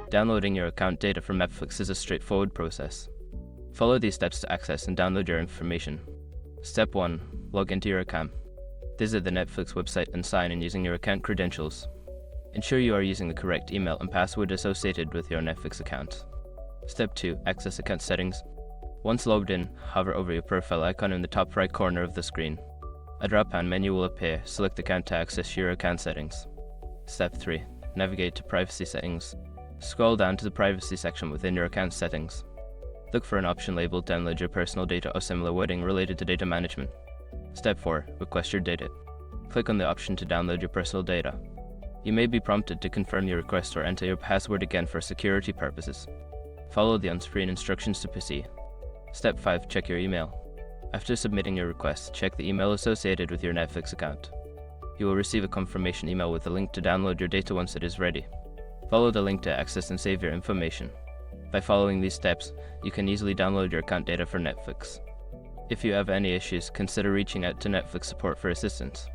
Downloading your account data from Netflix is a straightforward process. Follow these steps to access and download your information. Step 1. Log into your account. Visit the Netflix website and sign in using your account credentials. Ensure you are using the correct email and password associated with your Netflix account. Step 2. Access account settings. Once logged in, hover over your profile icon in the top right corner of the screen. A drop-down menu will appear. Select Account to access your account settings. Step 3. Navigate to Privacy Settings. Scroll down to the Privacy section within your account settings. Look for an option labeled Download Your Personal Data or similar wording related to data management. Step 4. Request your data. Click on the option to download your personal data. You may be prompted to confirm your request or enter your password again for security purposes. Follow the on-screen instructions to proceed. Step 5. Check your email. After submitting your request, check the email associated with your Netflix account. You will receive a confirmation email with a link to download your data once it is ready. Follow the link to access and save your information. By following these steps, you can easily download your account data for Netflix. If you have any issues, consider reaching out to Netflix support for assistance.